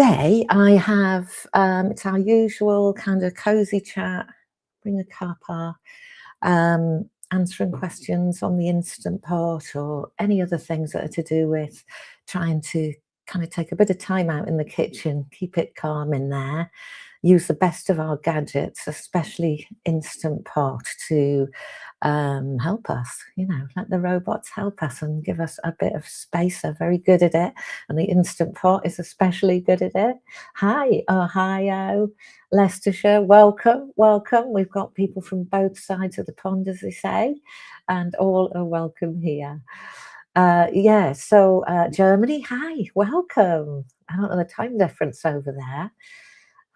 today I have, it's our usual kind of cozy chat, bring a cuppa, answering questions on the Instant Pot or any other things that are to do with trying to kind of take a bit of time out in the kitchen, keep it calm in there, use the best of our gadgets, especially Instant Pot, to help us, let the robots help us and give us a bit of space. They're very good at it, and the Instant Pot is especially good at it. Hi, Ohio, Leicestershire, welcome, welcome. We've got people from both sides of the pond, as they say, and all are welcome here. Yeah, so Germany, hi, welcome. I don't know the time difference over there.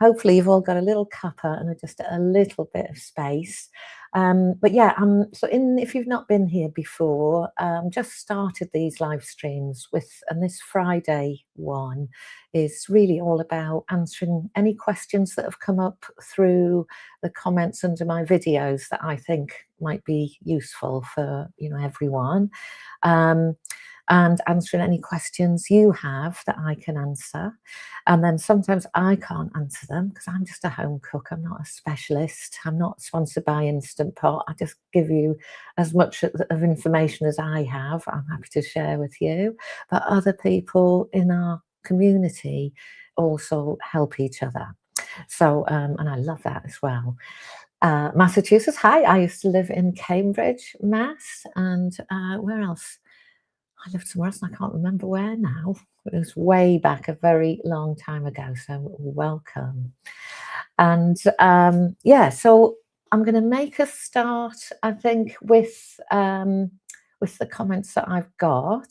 Hopefully you've all got a little cuppa and just a little bit of space. But yeah, if you've not been here before, just started these live streams and this Friday one is really all about answering any questions that have come up through the comments under my videos that I think might be useful for everyone. And answering any questions you have that I can answer. And then sometimes I can't answer them because I'm just a home cook. I'm not a specialist. I'm not sponsored by Instant Pot. I just give you as much of information as I have. I'm happy to share with you. But other people in our community also help each other. So, and I love that as well. Massachusetts, hi. I used to live in Cambridge, Mass. And where else? I lived somewhere else and I can't remember where now. It was way back, a very long time ago. So welcome. And yeah, so I'm going to make a start, I think, with the comments that I've got.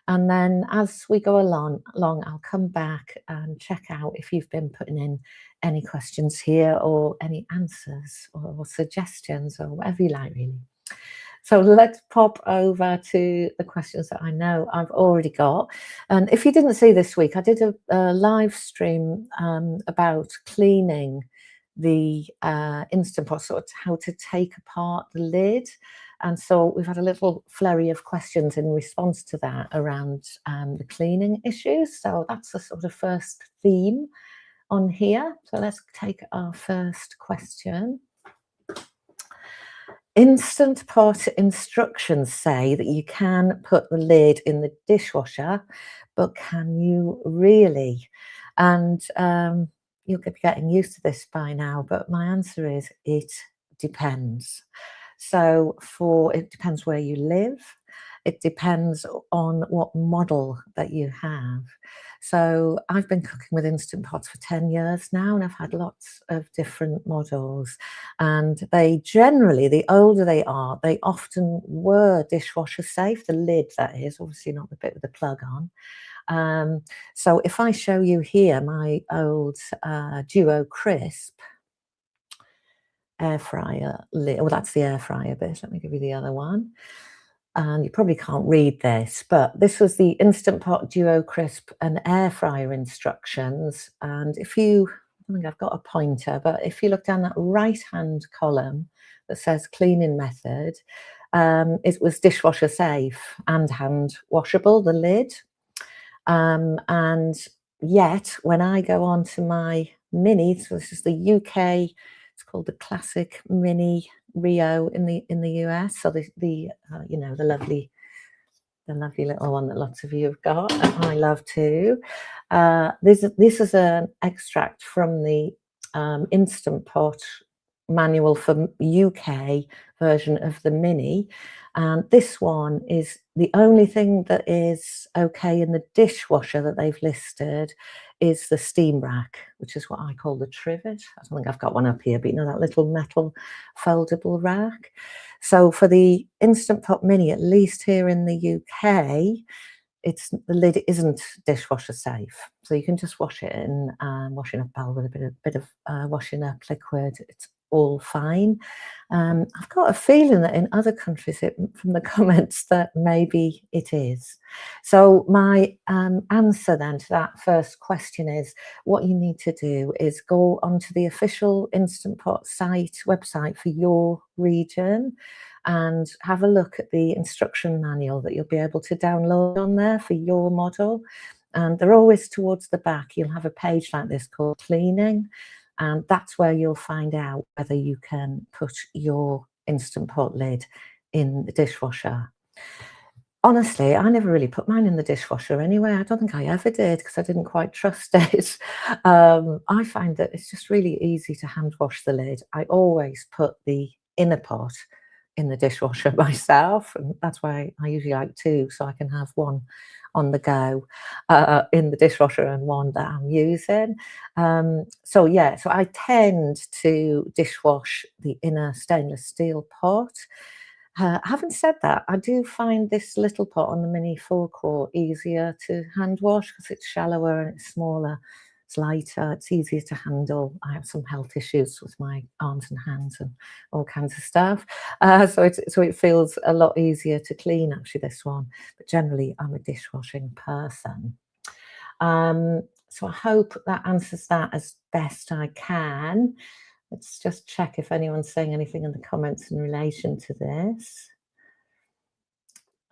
And then as we go along, I'll come back and check out if you've been putting in any questions here or any answers or suggestions or whatever you like, really. So let's pop over to the questions that I know I've already got. And if you didn't see this week, I did a live stream about cleaning the Instant Pot, sort of how to take apart the lid. And so we've had a little flurry of questions in response to that around the cleaning issues. So that's the sort of first theme on here. So let's take our first question. Instant Pot instructions say that you can put the lid in the dishwasher, but can you really? And you'll be getting used to this by now, but my answer is it depends. So it depends where you live. It depends on what model that you have. So I've been cooking with Instant Pots for 10 years now, and I've had lots of different models. And they generally, the older they are, they often were dishwasher safe, the lid that is, obviously not the bit with the plug on. So if I show you here my old Duo Crisp air fryer lid, well, that's the air fryer bit. Let me give you the other one. And you probably can't read this, but this was the Instant Pot Duo Crisp and air fryer instructions. And I think I've got a pointer, but if you look down that right-hand column that says cleaning method, it was dishwasher safe and hand washable, the lid. And yet, when I go on to my Mini, so this is the UK, it's called the Classic Mini Rio in the US. So the lovely little one that lots of you have got, and I love too. This is an extract from the Instant Pot manual for UK version of the Mini, and this one is the only thing that is okay in the dishwasher that they've listed is the steam rack, which is what I call the trivet. I don't think I've got one up here, but that little metal foldable rack. So for the Instant Pot Mini, at least here in the UK, the lid isn't dishwasher safe, so you can just wash it in washing up bowl with a bit of washing up liquid. It's all fine. I've got a feeling that in other countries, from the comments, that maybe it is. So my answer then to that first question is, what you need to do is go onto the official Instant Pot website for your region and have a look at the instruction manual that you'll be able to download on there for your model. and they're always towards the back. You'll have a page like this called cleaning, and that's where you'll find out whether you can put your Instant Pot lid in the dishwasher. Honestly, I never really put mine in the dishwasher anyway. I don't think I ever did because I didn't quite trust it. I find that it's just really easy to hand wash the lid. I always put the inner pot in the dishwasher myself, and that's why I usually like two, so I can have one on the go in the dishwasher and one that I'm using. So yeah, so I tend to dishwash the inner stainless steel pot. Having said that, I do find this little pot on the mini forecourt easier to hand wash because it's shallower and it's smaller. It's lighter, it's easier to handle. I have some health issues with my arms and hands and all kinds of stuff. So it feels a lot easier to clean actually, this one. But generally, I'm a dishwashing person. So I hope that answers that as best I can. Let's just check if anyone's saying anything in the comments in relation to this.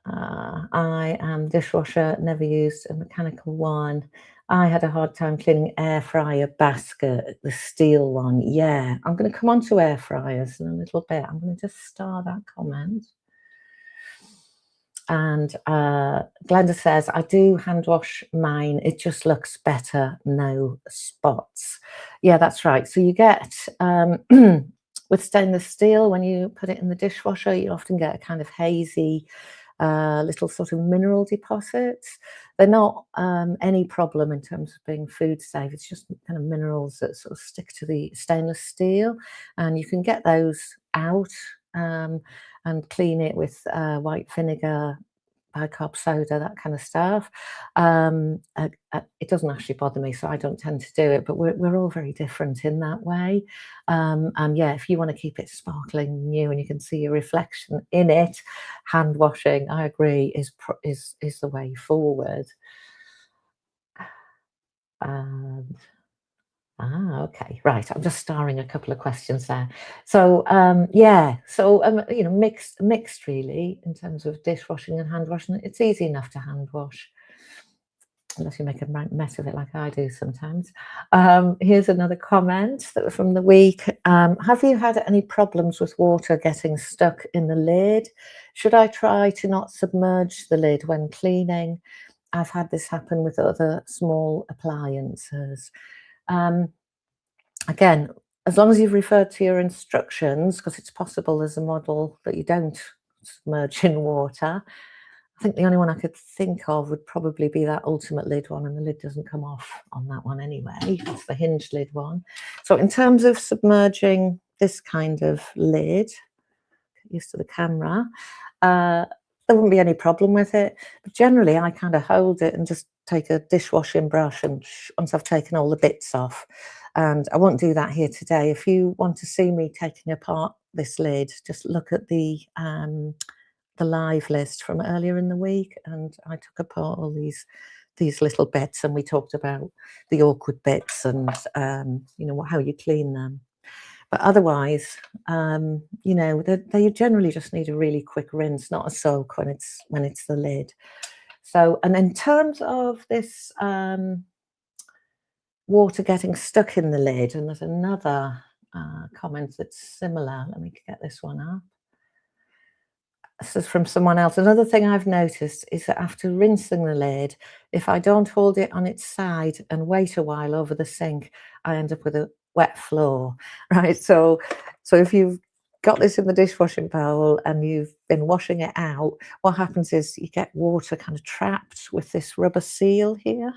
I am dishwasher, never used a mechanical one. I had a hard time cleaning air fryer basket, the steel one. Yeah, I'm going to come on to air fryers in a little bit. I'm going to just star that comment. And Glenda says, I do hand wash mine. It just looks better, no spots. Yeah, that's right. So you get, with stainless steel, when you put it in the dishwasher, you often get a kind of hazy, little sort of mineral deposits. They're not any problem in terms of being food safe. It's just kind of minerals that sort of stick to the stainless steel. And you can get those out. And clean it with white vinegar, bicarb soda, that kind of stuff. It doesn't actually bother me, so I don't tend to do it, but we're all very different in that way. And yeah, if you want to keep it sparkling new and you can see your reflection in it, hand washing, I agree, is the way forward. And okay, right. I'm just starring a couple of questions there. So, yeah, so you know, mixed really in terms of dishwashing and hand washing. It's easy enough to hand wash, unless you make a mess of it like I do sometimes. Here's another comment that was from the week. Have you had any problems with water getting stuck in the lid? Should I try to not submerge the lid when cleaning? I've had this happen with other small appliances. Again, as long as you've referred to your instructions, because it's possible there's a model that you don't submerge in water. I think the only one I could think of would probably be that ultimate lid one, and the lid doesn't come off on that one anyway. It's the hinged lid one. So in terms of submerging this kind of lid, get used to the camera, there wouldn't be any problem with it. But generally, I kind of hold it and just take a dishwashing brush, and once I've taken all the bits off, and I won't do that here today. If you want to see me taking apart this lid, just look at the live list from earlier in the week, and I took apart all these little bits, and we talked about the awkward bits and you know, how you clean them. But otherwise, you know, they generally just need a really quick rinse, not a soak when it's the lid. So, and in terms of this water getting stuck in the lid, and there's another comment that's similar. Let me get this one up. This is from someone else. Another thing I've noticed is that after rinsing the lid, if I don't hold it on its side and wait a while over the sink, I end up with a wet floor, right? So if you've got this in the dishwashing bowl and you've been washing it out, what happens is you get water kind of trapped with this rubber seal here.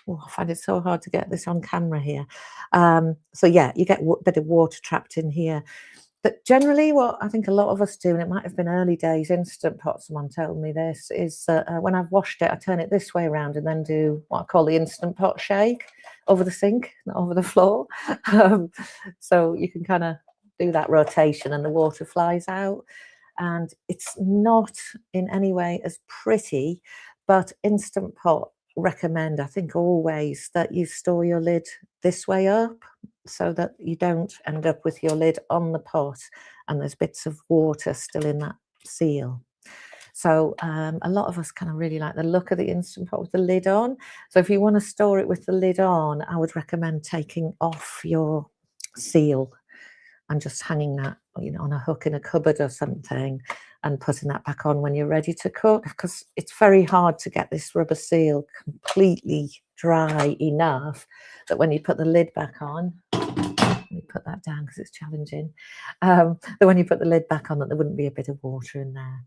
Oh, I find it so hard to get this on camera here. So yeah, you get a bit of water trapped in here. But generally, what I think a lot of us do, and it might have been early days, Instant Pot, someone told me this, is when I've washed it, I turn it this way around and then do what I call the Instant Pot shake over the sink, not over the floor. So you can kind of do that rotation and the water flies out. And it's not in any way as pretty, but Instant Pot recommend, I think, always that you store your lid this way up, so that you don't end up with your lid on the pot and there's bits of water still in that seal. So a lot of us kind of really like the look of the Instant Pot with the lid on. So if you want to store it with the lid on, I would recommend taking off your seal and just hanging that, on a hook in a cupboard or something, and putting that back on when you're ready to cook, because it's very hard to get this rubber seal completely dry enough that when you put the lid back on, let me put that down because it's challenging, that when you put the lid back on, that there wouldn't be a bit of water in there.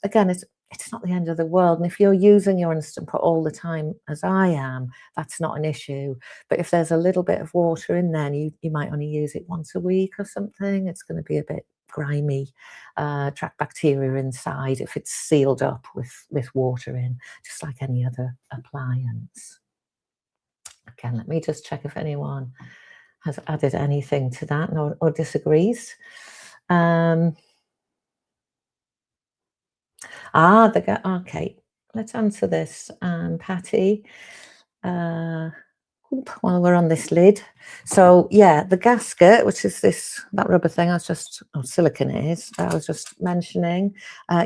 Again, it's not the end of the world, and if you're using your Instant Pot all the time, as I am, that's not an issue. But if there's a little bit of water in there, and you might only use it once a week or something, it's going to be a bit grimy, track bacteria inside if it's sealed up with water in, just like any other appliance. Again, let me just check if anyone has added anything to that or disagrees. Okay, let's answer this, Patty. While we're on this lid, so yeah, the gasket, which is that rubber thing silicone it is, I was just mentioning,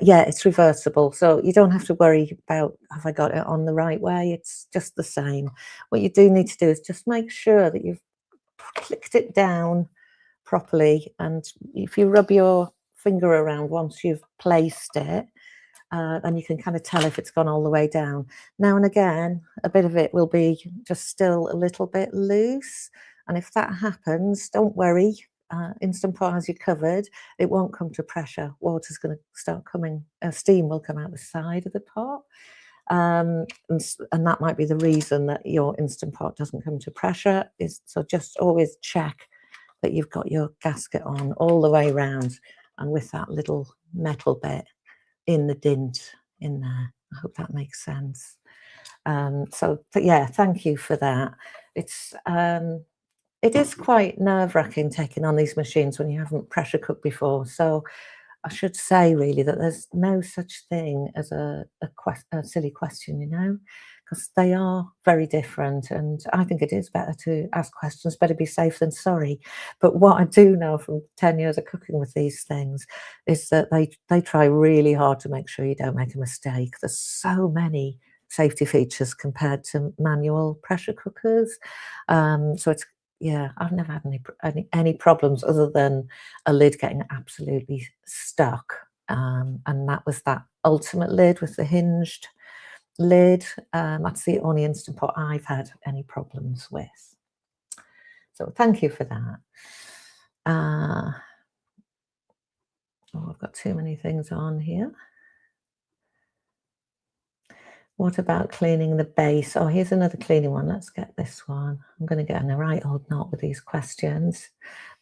yeah, it's reversible, so you don't have to worry about have I got it on the right way. It's just the same. What you do need to do is just make sure that you've clicked it down properly, and if you rub your finger around once you've placed it, then you can kind of tell if it's gone all the way down. Now and again, a bit of it will be just still a little bit loose, and if that happens, don't worry. Instant Pot has you covered. It won't come to pressure. Water's going to start coming, steam will come out the side of the pot. And that might be the reason that your Instant Pot doesn't come to pressure. So just always check that you've got your gasket on all the way around, and with that little metal bit in the dint in there. I hope that makes sense. But yeah, thank you for that. It is quite nerve-wracking taking on these machines when you haven't pressure cooked before. So I should say really that there's no such thing as a silly question, because they are very different, and I think it is better to ask questions, better be safe than sorry. But what I do know from 10 years of cooking with these things is that they try really hard to make sure you don't make a mistake. There's so many safety features compared to manual pressure cookers. So yeah, I've never had any problems other than a lid getting absolutely stuck. And that was that Ultimate lid with the hinged lid. That's the only Instant Pot I've had any problems with. So thank you for that. I've got too many things on here. What about cleaning the base? Oh, here's another cleaning one. Let's get this one. I'm going to get in a right old knot with these questions.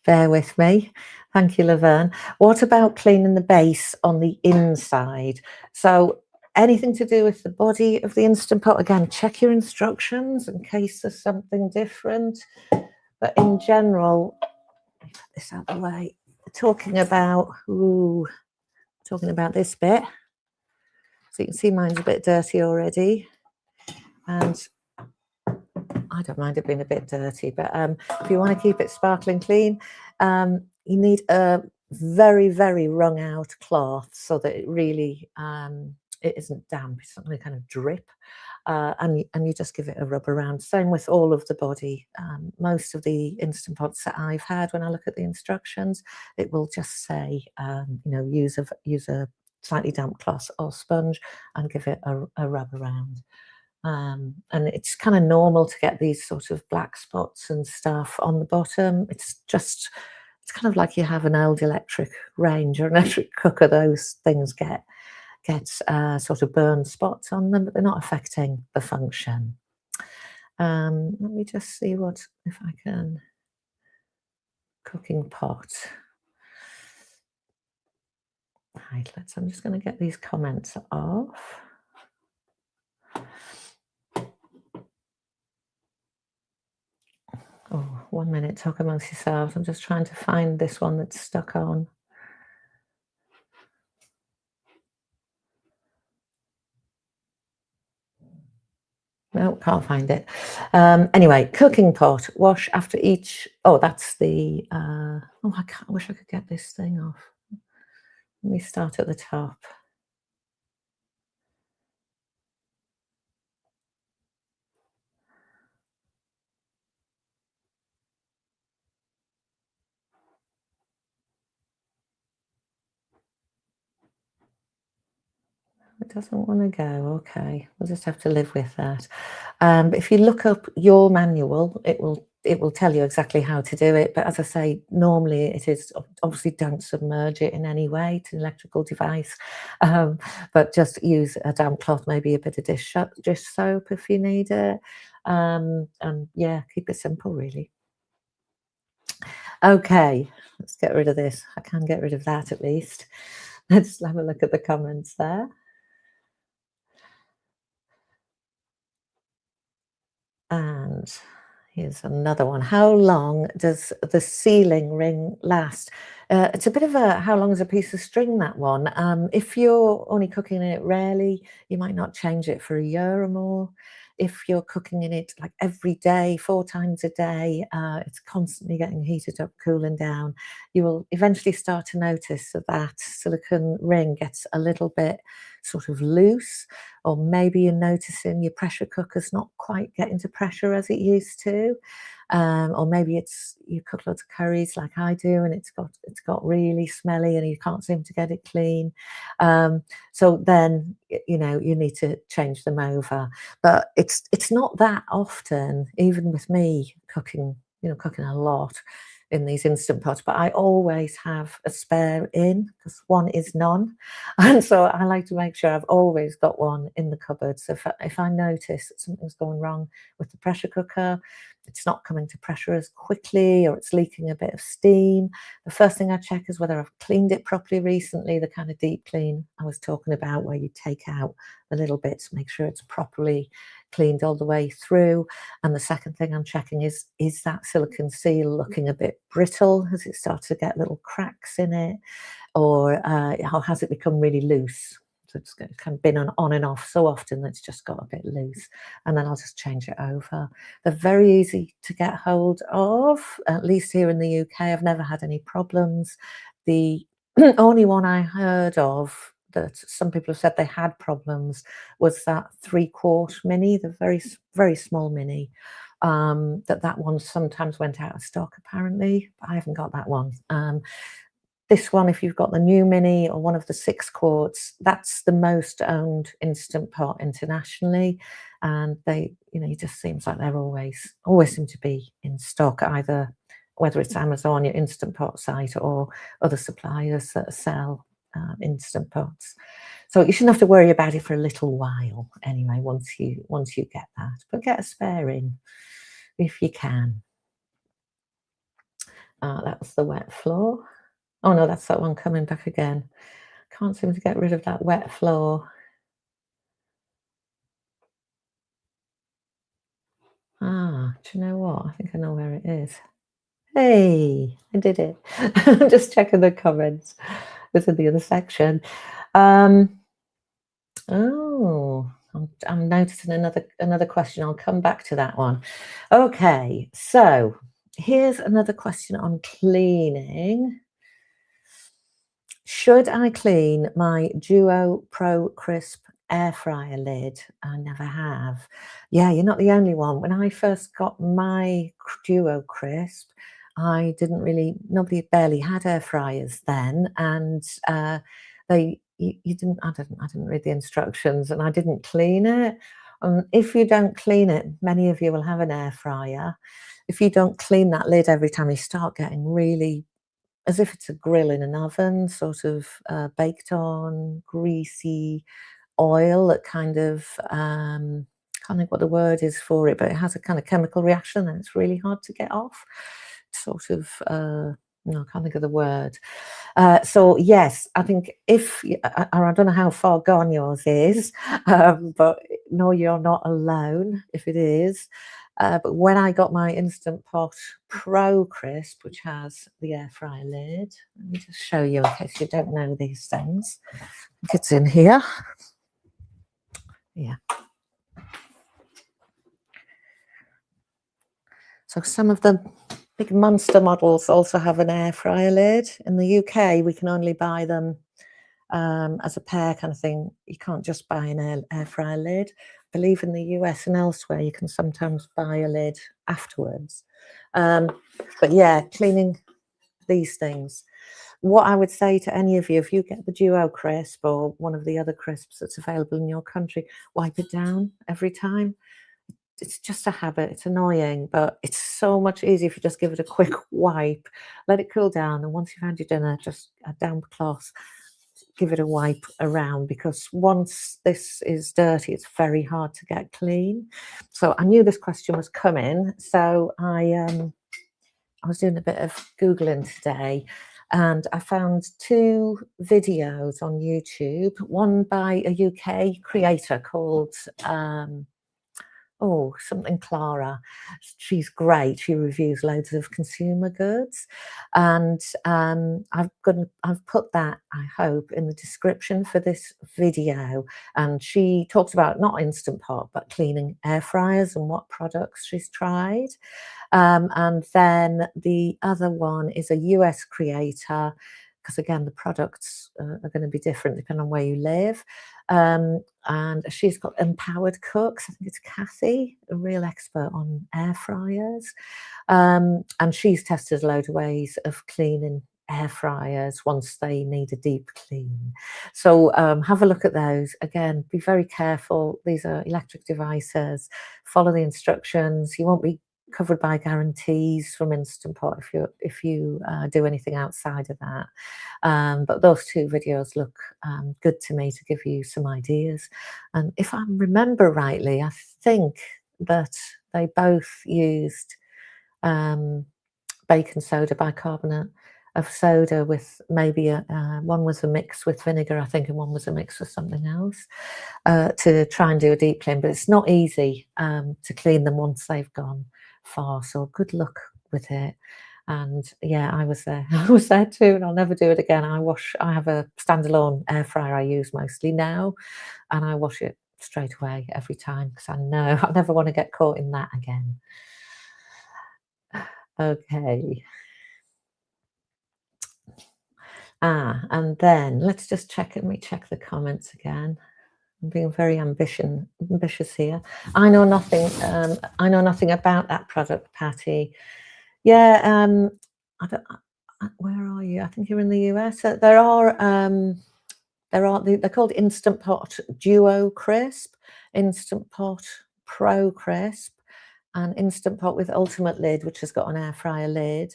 Bear with me. Thank you, Laverne. What about cleaning the base on the inside? So anything to do with the body of the Instant Pot, again, check your instructions in case there's something different. But in general, let me put this out of the way. Talking about this bit. So you can see mine's a bit dirty already. And I don't mind it being a bit dirty, but if you want to keep it sparkling clean, you need a very, very wrung out cloth so that it really it isn't damp. It's not going to kind of drip. And you just give it a rub around. Same with all of the body. Most of the Instant Pots that I've had, when I look at the instructions, it will just say, use a slightly damp cloth or sponge and give it a rub around. And it's kind of normal to get these sort of black spots and stuff on the bottom. It's kind of like you have an old electric range or an electric cooker. Those things get sort of burn spots on them, but they're not affecting the function. Let me just see if I can. Cooking pot. Right, I'm just going to get these comments off. Oh, 1 minute, talk amongst yourselves. I'm just trying to find this one that's stuck on. No, can't find it. Anyway, cooking pot, wash after each. Oh, that's the. I wish I could get this thing off. Let me start at the top. it doesn't want to go. Okay, we'll just have to live with that. But if you look up your manual, it will tell you exactly how to do it. But as I say, normally it is obviously don't submerge it in any way to an electrical device, but just use a damp cloth, maybe a bit of dish soap if you need it. And yeah, keep it simple, really. Okay, let's get rid of this. I can get rid of that at least. Let's have a look at the comments there. And here's another one. How long does the ceiling ring last? It's a bit of a how long is a piece of string, that one. If you're only cooking in it rarely, you might not change it for a year or more. If you're cooking in it like every day, 4 times a day, it's constantly getting heated up, cooling down. You will eventually start to notice that that silicone ring gets a little bit sort of loose, or maybe you're noticing your pressure cooker's not quite getting to pressure as it used to, or maybe it's you cook lots of curries like I do, and it's got really smelly, and you can't seem to get it clean. So then you need to change them over. But it's not that often, even with me cooking, cooking a lot in these instant pots, but I always have a spare in because one is none. And so I like to make sure I've always got one in the cupboard. So if I notice that something's going wrong with the pressure cooker, it's not coming to pressure as quickly, or it's leaking a bit of steam, the first thing I check is whether I've cleaned it properly recently, the kind of deep clean I was talking about, where you take out the little bits, make sure it's properly cleaned all the way through. And the second thing I'm checking is that silicone seal looking a bit brittle? Has it started to get little cracks in it? Or has it become really loose? So it's kind of been on and off so often that it's just got a bit loose. And then I'll just change it over. They're very easy to get hold of, at least here in the UK. I've never had any problems. The only one I heard of that some people have said they had problems was that 3/4 mini, the very small mini. That one sometimes went out of stock apparently, but I haven't got that one. This one, if you've got the new mini or one of the 6 quarts, that's the most owned instant pot internationally, and it just seems like they're always seem to be in stock, either whether it's Amazon, your instant pot site, or other suppliers that sell instant pots. So you shouldn't have to worry about it for a little while anyway. Once you get that, but get a spare in if you can. That was the wet floor. Oh no, that's that one coming back again. Can't seem to get rid of that wet floor. Do you know what? I think I know where it is. Hey, I did it. Just checking the comments. It's in the other section. Oh, I'm noticing another question. I'll come back to that one. Okay, so here's another question on cleaning. Should I clean my Duo Pro Crisp air fryer lid? I never have. Yeah, you're not the only one. When I first got my Duo Crisp, nobody barely had air fryers then, and you didn't. I didn't read the instructions, and I didn't clean it. If you don't clean it, many of you will have an air fryer. If you don't clean that lid every time, you start getting really as if it's a grill in an oven, sort of baked on, greasy oil that kind of, can't think what the word is for it, but it has a kind of chemical reaction and it's really hard to get off. Sort of, no, I can't think of the word. So yes, I think I don't know how far gone yours is, but no, you're not alone if it is. But when I got my Instant Pot Pro Crisp, which has the air fryer lid, let me just show you in case you don't know these things. I think it's in here. Yeah. So some of the big monster models also have an air fryer lid. In the UK, we can only buy them as a pair kind of thing. You can't just buy an air fryer lid. I believe in the US and elsewhere, you can sometimes buy a lid afterwards. But yeah, cleaning these things. what I would say to any of you, if you get the Duo crisp or one of the other crisps that's available in your country, wipe it down every time. It's just a habit. It's annoying, but it's so much easier if you just give it a quick wipe, let it cool down, and once you've had your dinner, just a damp cloth, give it a wipe around, because once this is dirty, it's very hard to get clean. So I knew this question was coming, so I was doing a bit of Googling today, and I found two videos on YouTube, one by a UK creator called oh, something Clara. She's great. She reviews loads of consumer goods, and I've put that, I hope, in the description for this video. And she talks about not Instant Pot, but cleaning air fryers and what products she's tried. And then the other one is a US creator, because again, the products are going to be different depending on where you live. And she's got Empowered Cooks. I think it's Kathy, a real expert on air fryers. And she's tested a load of ways of cleaning air fryers once they need a deep clean. So have a look at those. Again, be very careful. These are electric devices. Follow the instructions. You won't be covered by guarantees from Instant Pot if you do anything outside of that. But those two videos look good to me to give you some ideas. And if I remember rightly, I think that they both used baking soda, bicarbonate of soda, with maybe one was a mix with vinegar, I think, and one was a mix with something else, to try and do a deep clean. But it's not easy to clean them once they've gone far. So good luck with it. And yeah, I was there. I was there too, and I'll never do it again. I have a standalone air fryer I use mostly now, and I wash it straight away every time, because I know I never want to get caught in that again. Okay. And then let's just check. Let me check the comments again. I'm being very ambitious here. I know nothing. I know nothing about that product, Patty. Yeah. I don't. Where are you? I think you're in the US. They're called Instant Pot Duo Crisp, Instant Pot Pro Crisp, and Instant Pot with Ultimate Lid, which has got an air fryer lid.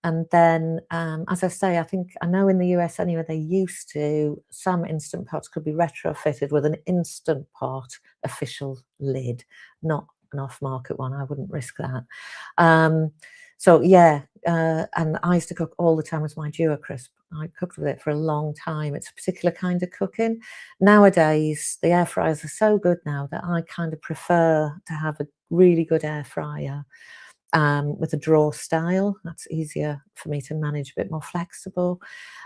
And then, as I say, I know in the US anyway, they used to, some Instant Pots could be retrofitted with an Instant Pot official lid, not an off-market one. I wouldn't risk that. So yeah, and I used to cook all the time with my Duo Crisp. I cooked with it for a long time. It's a particular kind of cooking. Nowadays, the air fryers are so good now that I kind of prefer to have a really good air fryer with a drawer style. That's easier for me to manage, a bit more flexible,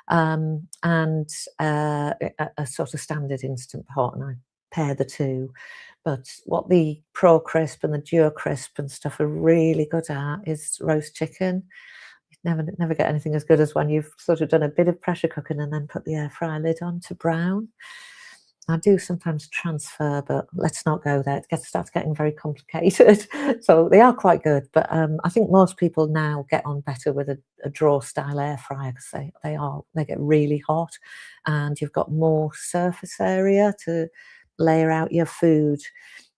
and a sort of standard Instant Pot, and I pair the two. But what the Pro Crisp and the Duo Crisp and stuff are really good at is roast chicken. You never get anything as good as when you've sort of done a bit of pressure cooking and then put the air fryer lid on to brown. I do sometimes transfer, but let's not go there. It starts getting very complicated. So they are quite good, but I think most people now get on better with a drawer style air fryer, because they get really hot, and you've got more surface area to layer out your food.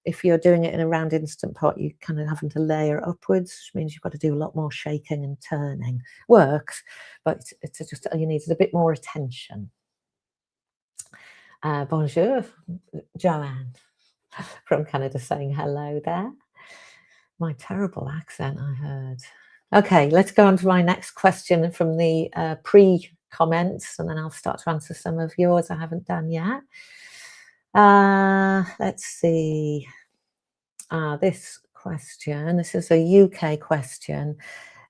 If you're doing it in a round Instant Pot, you're kind of having to layer upwards, which means you've got to do a lot more shaking and turning. Works, but it's just, you need a bit more attention. Bonjour, Joanne from Canada saying hello there. My terrible accent, I heard. Okay, let's go on to my next question from the pre-comments, and then I'll start to answer some of yours I haven't done yet. Let's see. This question, this is a UK question.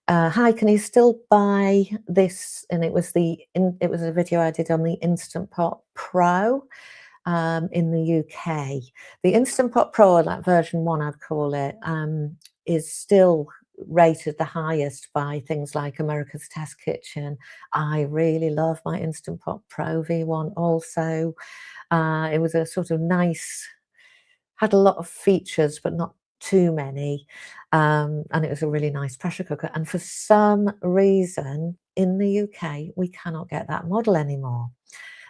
Hi, can you still buy this? And it was a video I did on the Instant Pot Pro in the UK. The Instant Pot Pro, that version 1, I'd call it, is still rated the highest by things like America's Test Kitchen. I really love my Instant Pot Pro V1 also. It was a sort of nice, had a lot of features, but not too many, and it was a really nice pressure cooker. And for some reason in the UK, we cannot get that model anymore.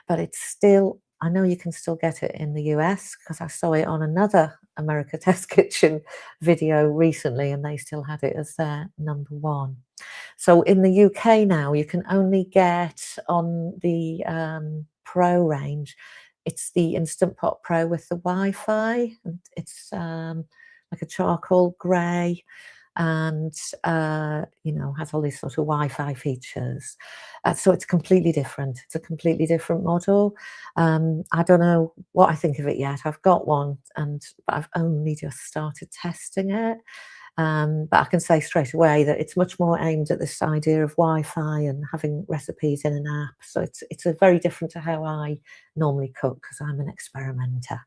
But it's still, I know you can still get it in the US because I saw it on another America Test Kitchen video recently, and they still had it as their number one. So in the UK now, you can only get on the Pro range. It's the Instant Pot Pro with the Wi-Fi, and it's like a charcoal grey, and you know, has all these sort of Wi-Fi features. So it's completely different. It's a completely different model. I don't know what I think of it yet. I've got one, but I've only just started testing it. But I can say straight away that it's much more aimed at this idea of Wi-Fi and having recipes in an app. So it's a very different to how I normally cook because I'm an experimenter.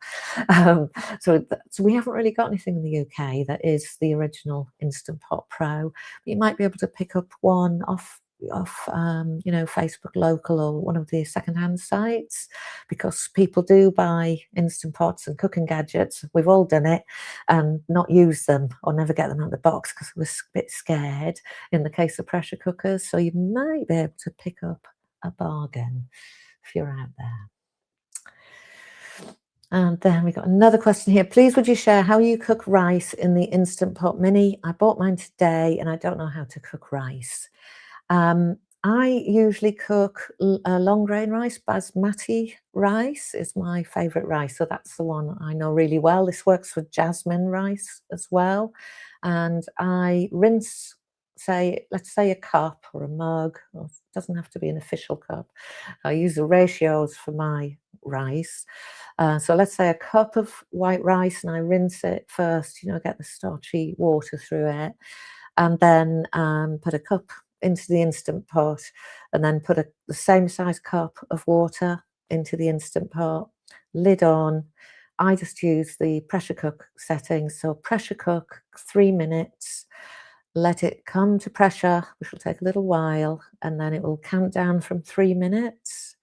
Um, so we haven't really got anything in the UK that is the original Instant Pot Pro. But you might be able to pick up one off you know, Facebook Local or one of the secondhand sites, because people do buy instant pots and cooking gadgets. We've all done it and not use them or never get them out of the box because we're a bit scared in the case of pressure cookers. So you might be able to pick up a bargain if you're out there. And then we got another question here. Please would you share how you cook rice in the Instant Pot Mini? I bought mine today and I don't know how to cook rice. I usually cook long grain rice. Basmati rice is my favourite rice, so that's the one I know really well. This works for jasmine rice as well. And I rinse, say, let's say a cup or a mug, or it doesn't have to be an official cup. I use the ratios for my rice. So let's say a cup of white rice, and I rinse it first, you know, get the starchy water through it, and then put a cup into the Instant Pot, and then put the same size cup of water into the Instant Pot, lid on. I just use the pressure cook settings. So pressure cook 3 minutes, let it come to pressure, which will take a little while, and then it will count down from 3 minutes.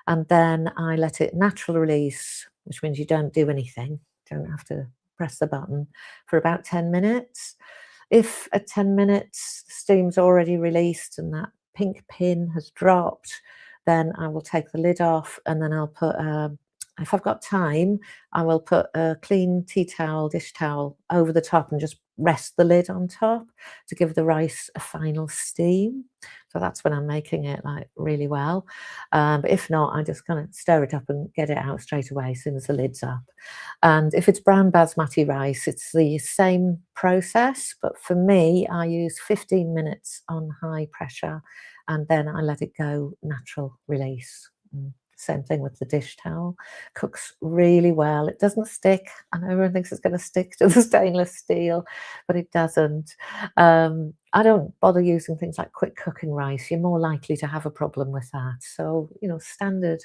And then I let it natural release, which means you don't do anything, don't have to press the button, for about 10 minutes. If at 10 minutes the steam's already released and that pink pin has dropped, then I will take the lid off, and then I'll put, if I've got time, I will put a clean tea towel, dish towel over the top and just rest the lid on top to give the rice a final steam. So that's when I'm making it like really well. But if not, I just kind of stir it up and get it out straight away as soon as the lid's up. And if it's brown basmati rice, it's the same process, but for me, I use 15 minutes on high pressure, and then I let it go natural release. Same thing with the dish towel. Cooks really well. It doesn't stick. I know everyone thinks it's going to stick to the stainless steel, but it doesn't. I don't bother using things like quick cooking rice. You're more likely to have a problem with that. So, you know, standard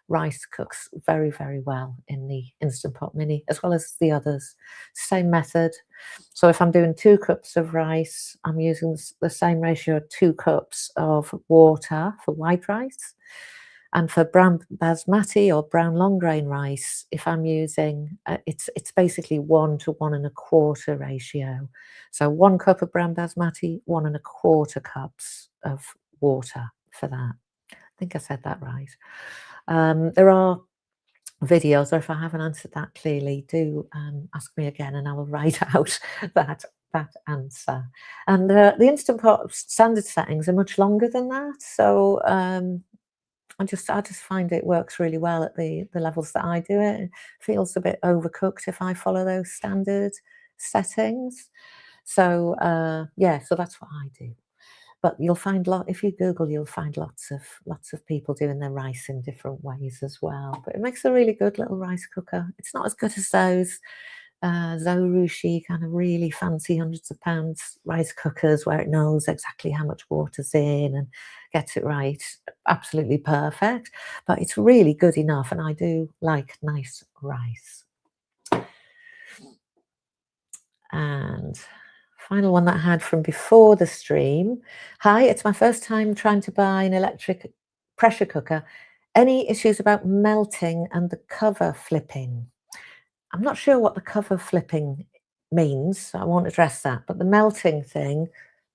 rice cooks very, very well in the Instant Pot Mini, as well as the others. Same method. So if I'm doing 2 cups of rice, I'm using the same ratio, 2 cups of water for white rice. And for brown basmati or brown long grain rice, if I'm using, it's basically 1 to 1 1/4 ratio. So 1 cup of brown basmati, 1 1/4 cups of water for that. I think I said that right. There are videos, or if I haven't answered that clearly, do ask me again and I will write out that answer. And the Instant Pot standard settings are much longer than that. So I just find it works really well at the levels that I do it. It feels a bit overcooked if I follow those standard settings. So yeah, so that's what I do. But you'll find if you Google, you'll find lots of people doing their rice in different ways as well. But it makes a really good little rice cooker. It's not as good as those Zorushi kind of really fancy hundreds of pounds rice cookers where it knows exactly how much water's in and gets it right, absolutely perfect. But it's really good enough, and I do like nice rice. And final one that I had from before the stream. Hi, it's my first time trying to buy an electric pressure cooker. Any issues about melting and the cover flipping? I'm not sure what the cover flipping means. I won't address that. But the melting thing,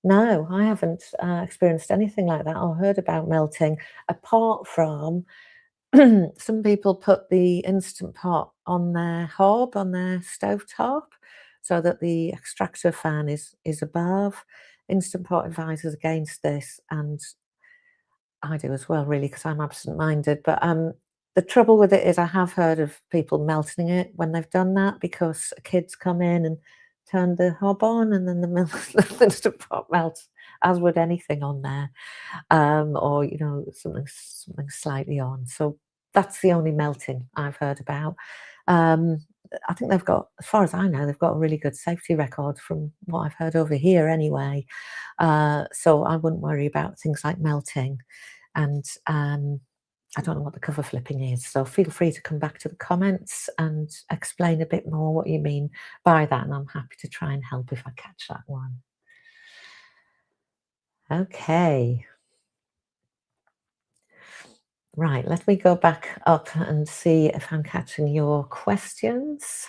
no, I haven't experienced anything like that or heard about melting, apart from some people put the Instant Pot on their hob, on their stovetop, so that the extractor fan is above. Instant Pot advises against this, and I do as well, really, because I'm absent-minded. But the trouble with it is, I have heard of people melting it when they've done that because kids come in and turn the hob on, and then the, the Instant Pot melts, as would anything on there, or something slightly on. So that's the only melting I've heard about. Um, I think they've got, as far as I know, they've got a really good safety record from what I've heard over here, anyway. So I wouldn't worry about things like melting. And I don't know what the cover flipping is, so feel free to come back to the comments and explain a bit more what you mean by that, and I'm happy to try and help if I catch that one. Okay. Right, let me go back up and see if I'm catching your questions.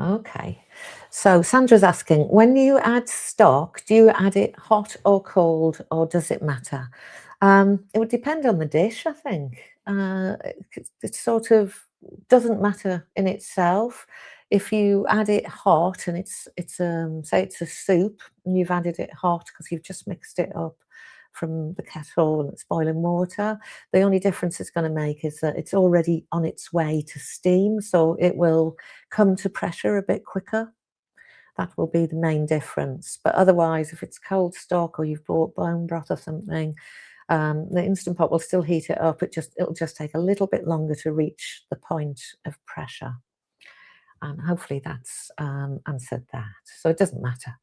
Okay. So Sandra's asking, when you add stock, do you add it hot or cold, or does it matter? It would depend on the dish, I think. It sort of doesn't matter in itself. If you add it hot and it's say it's a soup and you've added it hot because you've just mixed it up from the kettle and it's boiling water, the only difference it's going to make is that it's already on its way to steam, so it will come to pressure a bit quicker. That will be the main difference. But otherwise, if it's cold stock or you've bought bone broth or something, the Instant Pot will still heat it up. It'll just take a little bit longer to reach the point of pressure. And hopefully that's answered that. So it doesn't matter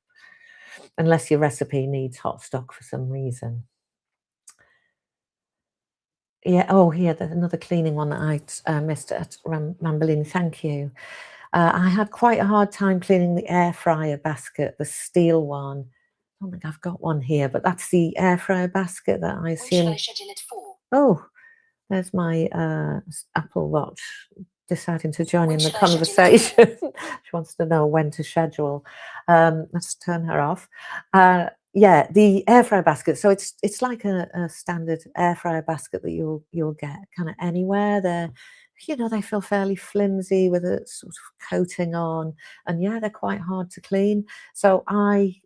unless your recipe needs hot stock for some reason. Yeah. Oh, here, there's another cleaning one that I missed at Rambolini. Thank you. I had quite a hard time cleaning the air fryer basket, the steel one. I don't think I've got one here, but that's the air fryer basket that I assume. When should I schedule it for? Oh, there's my Apple Watch deciding to join in the conversation. She wants to know when to schedule. Let's turn her off. Yeah, the air fryer basket. So it's like a standard air fryer basket that you'll get kind of anywhere. They feel fairly flimsy with a sort of coating on, and yeah, they're quite hard to clean. So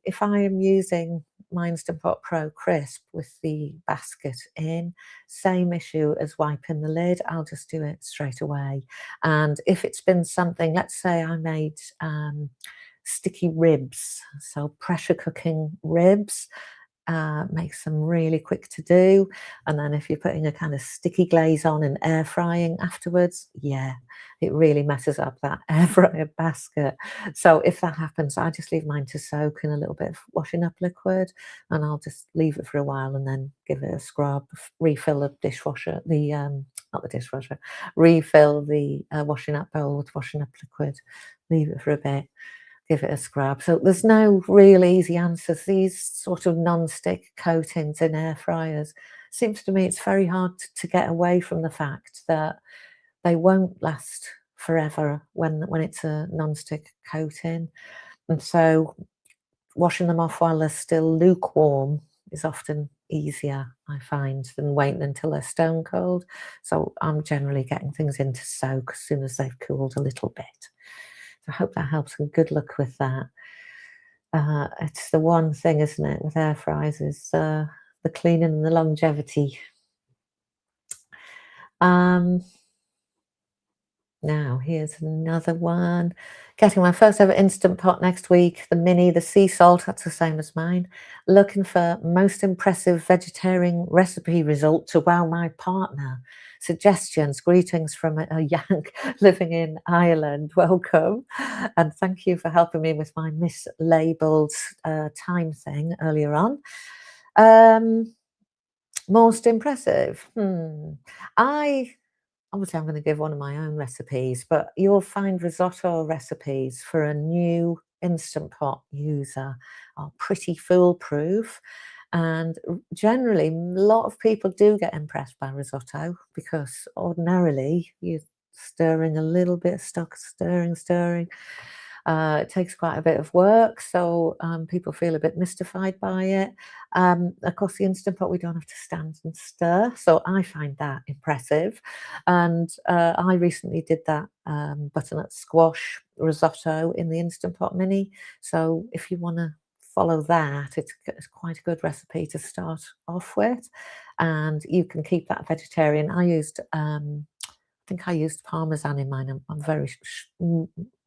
if I am using my Instant Pot Pro Crisp with the basket in, same issue as wiping the lid, I'll just do it straight away. And if it's been something, let's say I made sticky ribs, so pressure cooking ribs, makes them really quick to do. And then if you're putting a kind of sticky glaze on and air frying afterwards, yeah, it really messes up that air fryer basket. So if that happens, I just leave mine to soak in a little bit of washing up liquid, and I'll just leave it for a while and then give it a scrub, refill the dishwasher, not the dishwasher, refill the washing up bowl with washing up liquid, leave it for a bit, give it a scrub. So there's no real easy answers. These sort of non-stick coatings in air fryers, seems to me it's very hard to get away from the fact that they won't last forever when it's a non-stick coating. And so washing them off while they're still lukewarm is often easier, I find, than waiting until they're stone cold. So I'm generally getting things into soak as soon as they've cooled a little bit. I hope that helps, and good luck with that. It's the one thing, isn't it, with air fryers, is the cleaning and the longevity. Now, here's another one. Getting my first ever Instant Pot next week. The mini, the sea salt, that's the same as mine. Looking for most impressive vegetarian recipe result to wow my partner. Suggestions, greetings from a Yank living in Ireland. Welcome. And thank you for helping me with my mislabeled time thing earlier on. Most impressive. Obviously, I'm going to give one of my own recipes, but you'll find risotto recipes for a new Instant Pot user are pretty foolproof. And generally, a lot of people do get impressed by risotto because ordinarily you're stirring a little bit of stock, stirring, stirring. It takes quite a bit of work, so people feel a bit mystified by it. Of course, the Instant Pot, we don't have to stand and stir, so I find that impressive. And I recently did that butternut squash risotto in the Instant Pot Mini. So if you want to follow that, it's quite a good recipe to start off with, and you can keep that vegetarian. I think I used parmesan in mine. I'm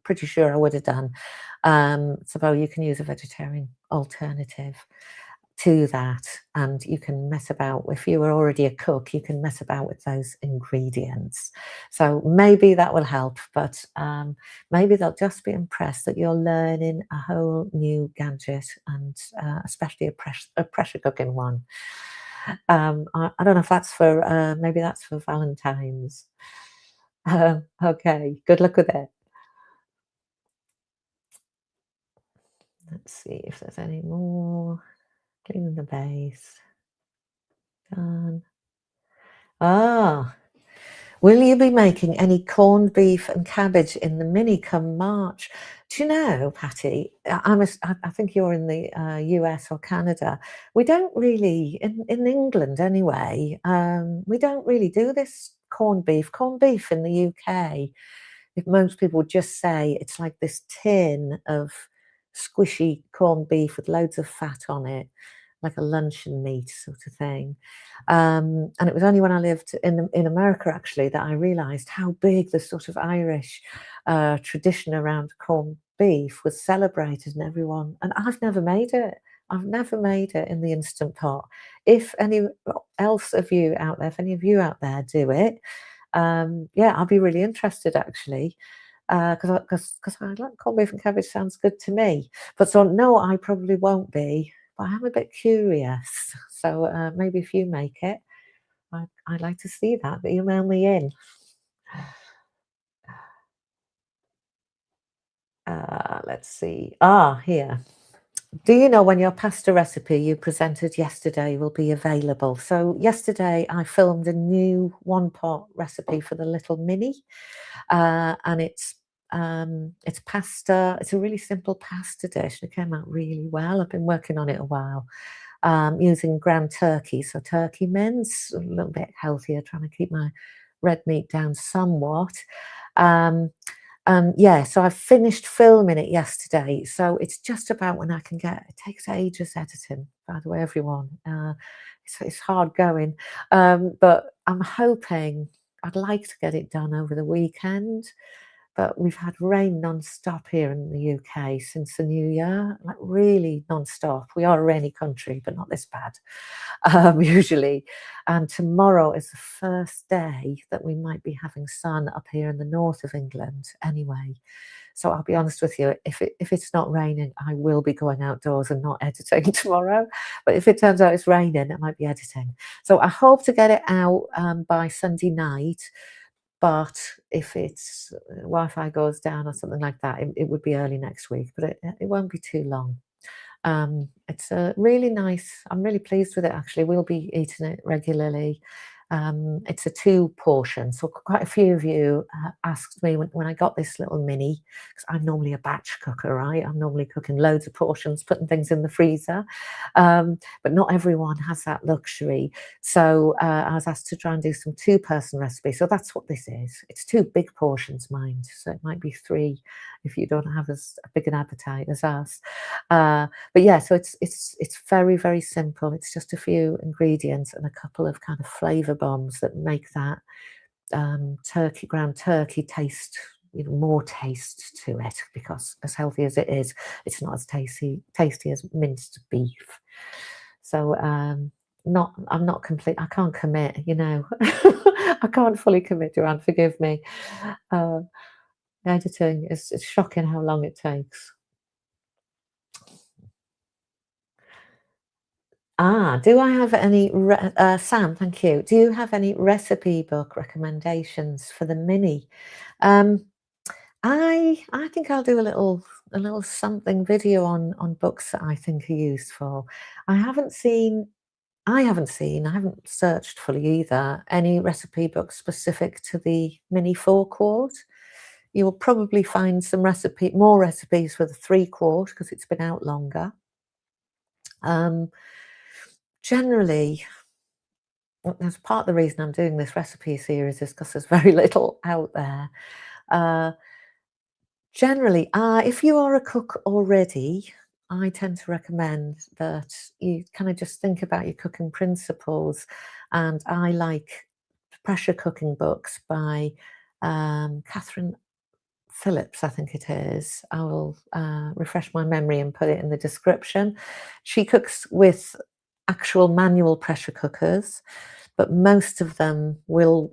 pretty sure I would have done. So you can use a vegetarian alternative to that, and you can mess about. If you were already a cook, you can mess about with those ingredients. So maybe that will help, but maybe they'll just be impressed that you're learning a whole new gadget, and especially a pressure cooking one. I don't know if that's for maybe that's for Valentine's. Okay, good luck with it. Let's see if there's any more. Cleaning the base. Done. Ah, will you be making any corned beef and cabbage in the mini come March? Do you know, Patty? I think you're in the US or Canada. We don't really, in England anyway, we don't really do this corned beef. Corned beef in the UK, if most people would just say it's like this tin of squishy corned beef with loads of fat on it, like a luncheon meat sort of thing. And it was only when I lived in America actually that I realised how big the sort of Irish tradition around corned beef was celebrated, and everyone. And I've never made it. I've never made it in the Instant Pot. If any else of you out there, if any of you out there do it, yeah, I'll be really interested actually, because I like corned beef and cabbage sounds good to me. But so no, I probably won't be, but I am a bit curious. So maybe if you make it, I'd like to see that. But email me in. Let's see. Ah, here. Do you know when your pasta recipe you presented yesterday will be available? So yesterday I filmed a new one pot recipe for the little mini, and it's pasta. It's a really simple pasta dish. It came out really well. I've been working on it a while, using ground turkey, so turkey mince, a little bit healthier, trying to keep my red meat down somewhat. Um, yeah, so I finished filming it yesterday. So it's just about when I can get. It takes ages editing, by the way, everyone. It's hard going, but I'm hoping I'd like to get it done over the weekend. But we've had rain non-stop here in the UK since the new year, like really non-stop. We are a rainy country, but not this bad, usually. And tomorrow is the first day that we might be having sun up here in the north of England anyway. So I'll be honest with you, if it's not raining, I will be going outdoors and not editing tomorrow. But if it turns out it's raining, I might be editing. So I hope to get it out by Sunday night. But if it's Wi-Fi goes down or something like that, it would be early next week, but it won't be too long. It's a really nice. I'm really pleased with it actually. We'll be eating it regularly. It's a two portion, so quite a few of you asked me when I got this little mini, because I'm normally a batch cooker, right? I'm normally cooking loads of portions, putting things in the freezer, but not everyone has that luxury. So I was asked to try and do some two-person recipes. So that's what this is. It's two big portions, mind. So it might be three if you don't have as big an appetite as us. But yeah, so it's very, very simple. It's just a few ingredients and a couple of kind of flavor bombs that make that ground turkey taste, more taste to it, because as healthy as it is, it's not as tasty as minced beef. So not I'm not complete. I can't commit. I can't fully commit, Joanne. Forgive me. Uh, Editing it's shocking how long it takes. Do I have any Sam, thank you. Do you have any recipe book recommendations for the mini? Um, I think I'll do a little something video on books that I think are useful. I haven't seen I haven't searched fully either, any recipe books specific to the mini 4-quart. You will probably find more recipes for the 3-quart because it's been out longer. Um, Generally, that's part of the reason I'm doing this recipe series is because there's very little out there. Uh, Generally, if you are a cook already, I tend to recommend that you kind of just think about your cooking principles. And I like pressure cooking books by Catherine Phillips, I think it is. I will refresh my memory and put it in the description. She cooks with actual manual pressure cookers, but most of it will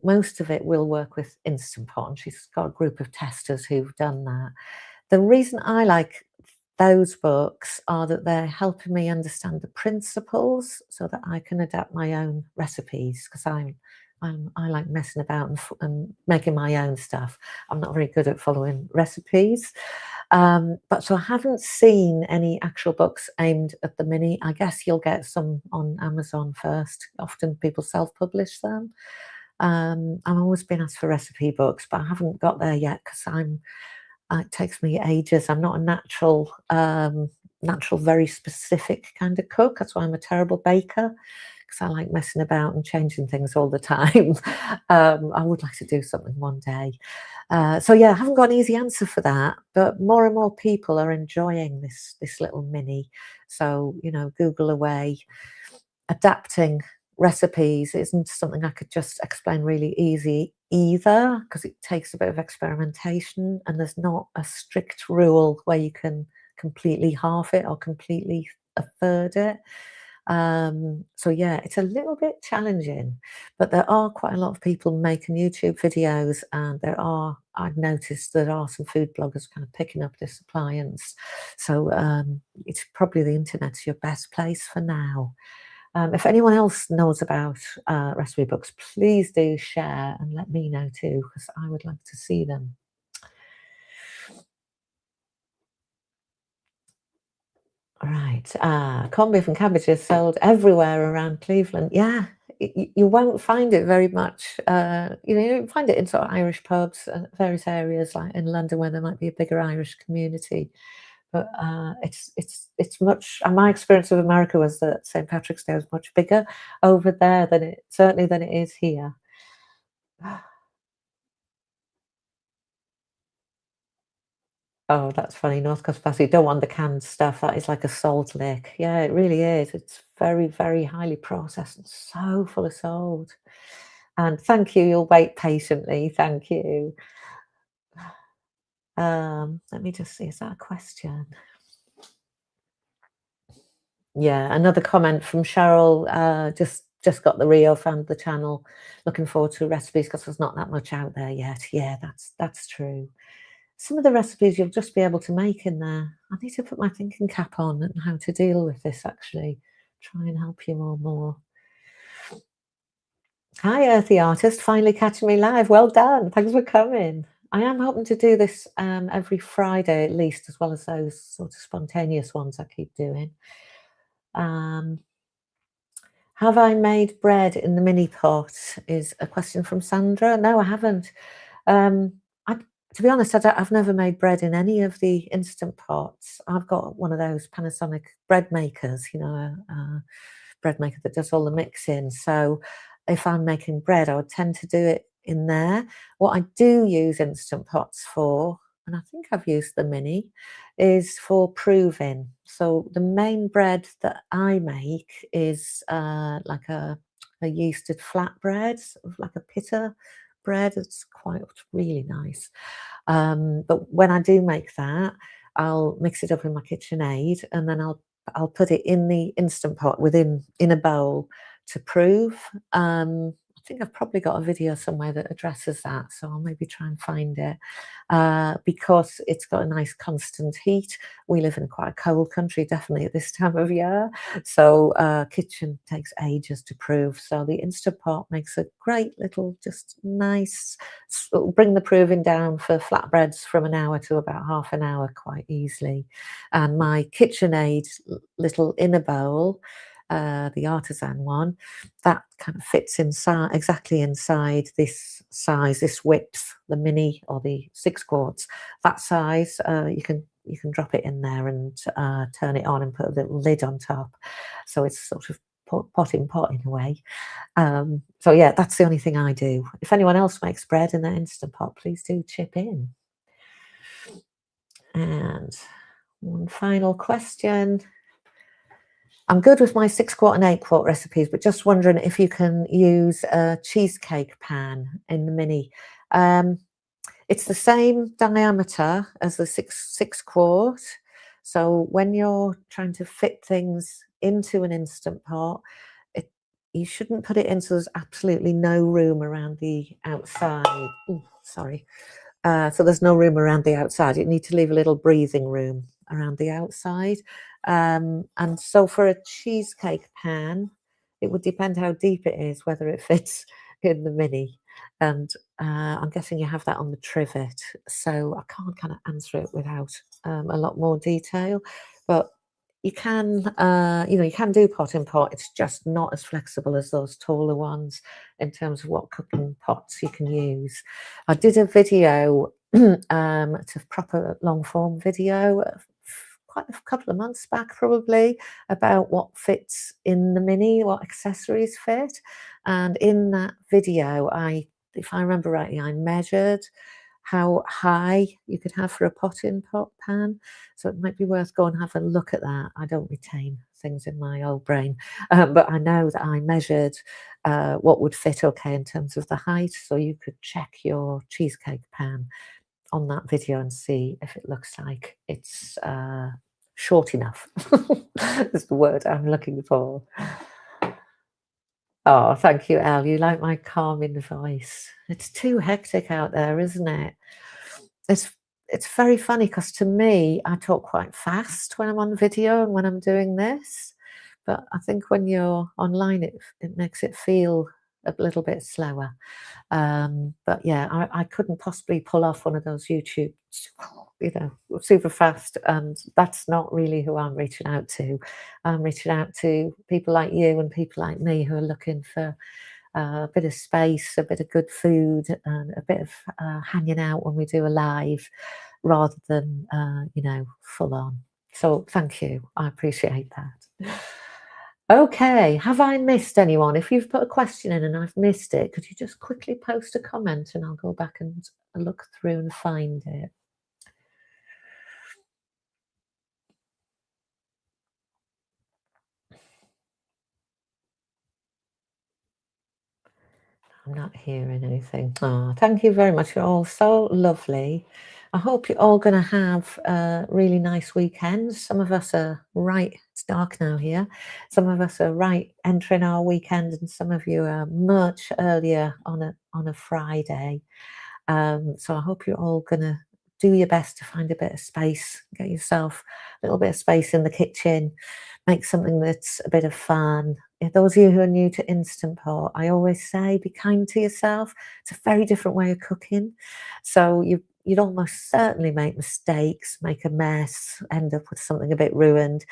work with Instant Pot, and she's got a group of testers who've done that. The reason I like those books are that they're helping me understand the principles so that I can adapt my own recipes because I like messing about and making my own stuff. I'm not very good at following recipes. But so I haven't seen any actual books aimed at the mini. I guess you'll get some on Amazon first. Often people self-publish them. I've always been asked for recipe books, but I haven't got there yet because it takes me ages. I'm not a natural, very specific kind of cook. That's why I'm a terrible baker because I like messing about and changing things all the time. I would like to do something one day. So yeah, I haven't got an easy answer for that, but more and more people are enjoying this little mini. So Google away. Adapting recipes isn't something I could just explain really easy either, because it takes a bit of experimentation and there's not a strict rule where you can completely half it or completely a third it. So yeah, it's a little bit challenging, but there are quite a lot of people making YouTube videos, and I've noticed there are some food bloggers kind of picking up this appliance. So it's probably the internet's your best place for now. If anyone else knows about recipe books, please do share and let me know too, because I would like to see them. Right. Corned beef and cabbage is sold everywhere around Cleveland. Yeah, you won't find it very much. You don't find it in sort of Irish pubs and various areas like in London where there might be a bigger Irish community. But it's much. And my experience of America was that St. Patrick's Day was much bigger over there than it is here. Oh, that's funny. North Coast pasta. You don't want the canned stuff. That is like a salt lick. Yeah, it really is. It's very, very highly processed and so full of salt. And thank you. You'll wait patiently. Thank you. Let me just see. Is that a question? Yeah, another comment from Cheryl. Just got the Rio, found the channel. Looking forward to recipes because there's not that much out there yet. Yeah, that's true. Some of the recipes you'll just be able to make in there. I need to put my thinking cap on and how to deal with this actually. Try and help you all more. Hi, Earthy Artist, finally catching me live. Well done. Thanks for coming. I am hoping to do this every Friday at least, as well as those sort of spontaneous ones I keep doing. Um, have I made bread in the mini pot? Is a question from Sandra. No, I haven't. Um, I, to be honest, I've never made bread in any of the instant pots. I've got one of those Panasonic bread makers, a bread maker that does all the mixing. So if I'm making bread, I would tend to do it in there. What I do use instant pots for, and I think I've used the mini, is for proving. So the main bread that I make is like a yeasted flatbread, sort of like a pita bread. It's quite really nice. But when I do make that, I'll mix it up in my KitchenAid, and then I'll put it in the instant pot in a bowl to prove. I think I've probably got a video somewhere that addresses that, so I'll maybe try and find it. Because it's got a nice constant heat. We live in quite a cold country, definitely at this time of year. So kitchen takes ages to prove. So the Instant Pot makes a great little, just nice, bring the proving down for flatbreads from an hour to about half an hour quite easily. And my KitchenAid little inner bowl, the artisan one, that kind of fits inside, exactly inside this size, this width, the mini or the 6 quarts. That size, you can drop it in there and turn it on and put a little lid on top. So it's sort of pot in pot in a way. So yeah, that's the only thing I do. If anyone else makes bread in their Instant Pot, please do chip in. And one final question. I'm good with my 6 quart and 8 quart recipes, but just wondering if you can use a cheesecake pan in the mini. It's the same diameter as the six quart. So when you're trying to fit things into an Instant Pot, you shouldn't put it in so there's absolutely no room around the outside. Ooh, sorry. So there's no room around the outside. You need to leave a little breathing room around the outside. And so for a cheesecake pan, it would depend how deep it is, whether it fits in the mini. And I'm guessing you have that on the trivet. So I can't kind of answer it without a lot more detail. But you can, you can do pot in pot. It's just not as flexible as those taller ones in terms of what cooking pots you can use. I did a video, it's a proper long form video, quite a couple of months back probably, about what fits in the mini, what accessories fit. And in that video, if I remember rightly, I measured how high you could have for a pot in pot pan. So it might be worth going and have a look at that. I don't retain things in my old brain, but I know that I measured what would fit okay in terms of the height. So you could check your cheesecake pan on that video and see if it looks like it's short enough. That's the word I'm looking for. Oh, thank you, Elle. You like my calming voice. It's too hectic out there, isn't it? It's very funny because to me, I talk quite fast when I'm on video and when I'm doing this. But I think when you're online, it makes it feel a little bit slower. But yeah, I couldn't possibly pull off one of those YouTube, super fast. And that's not really who I'm reaching out to. I'm reaching out to people like you and people like me who are looking for a bit of space, a bit of good food, and a bit of hanging out when we do a live rather than, full on. So thank you. I appreciate that. Okay, have I missed anyone? If you've put a question in and I've missed it, could you just quickly post a comment and I'll go back and look through and find it. I'm not hearing anything. Oh, thank you very much. You're all so lovely. I hope you're all going to have a really nice weekend. Some of us are it's dark now here. Some of us are entering our weekend, and some of you are much earlier on a Friday. So I hope you're all going to do your best to find a bit of space, get yourself a little bit of space in the kitchen, make something that's a bit of fun. Those of you who are new to Instant Pot, I always say, be kind to yourself. It's a very different way of cooking. So you'd almost certainly make mistakes, make a mess, end up with something a bit ruined.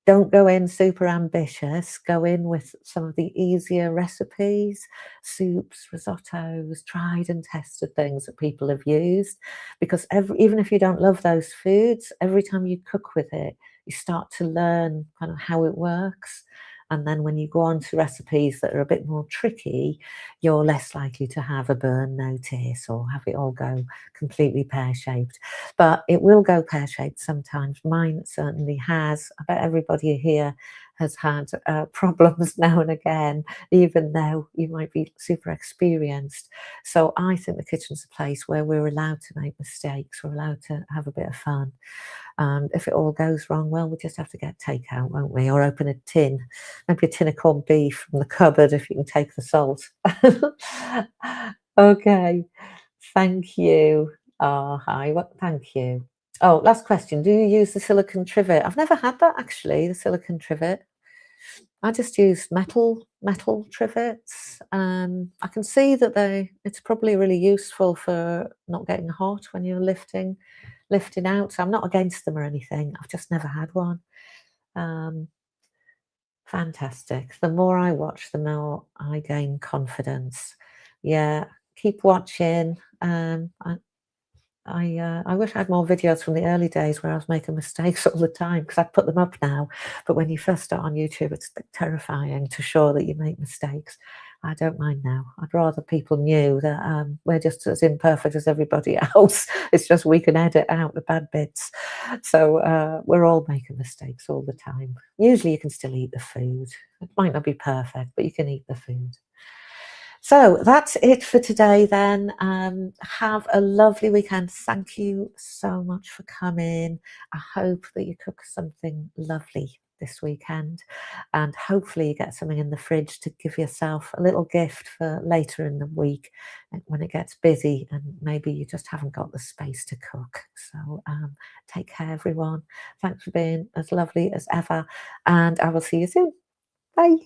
Don't go in super ambitious. Go in with some of the easier recipes, soups, risottos, tried and tested things that people have used. Because even if you don't love those foods, every time you cook with it, you start to learn kind of how it works. And then when you go on to recipes that are a bit more tricky, you're less likely to have a burn notice or have it all go completely pear-shaped. But it will go pear-shaped sometimes. Mine certainly has. I bet everybody here has had problems now and again, even though you might be super experienced. So I think the kitchen's a place where we're allowed to make mistakes, we're allowed to have a bit of fun. And if it all goes wrong, well, we just have to get takeout, won't we? Or open a tin, maybe a tin of corned beef from the cupboard if you can take the salt. Okay, thank you. Oh, hi. What? Thank you. Oh, last question. Do you use the silicon trivet? I've never had that actually, the silicon trivet. I just use metal trivets. I can see that it's probably really useful for not getting hot when you're lifting out. So I'm not against them or anything. I've just never had one. Um, Fantastic. The more I watch, the more I gain confidence. Yeah, keep watching. I wish I had more videos from the early days where I was making mistakes all the time because I put them up now. But when you first start on YouTube, it's a bit terrifying to show that you make mistakes. I don't mind now. I'd rather people knew that we're just as imperfect as everybody else. It's just we can edit out the bad bits. So we're all making mistakes all the time. Usually you can still eat the food. It might not be perfect, but you can eat the food. So that's it for today then. Have a lovely weekend. Thank you so much for coming. I hope that you cook something lovely this weekend and hopefully you get something in the fridge to give yourself a little gift for later in the week when it gets busy and maybe you just haven't got the space to cook. So take care everyone. Thanks for being as lovely as ever and I will see you soon. Bye.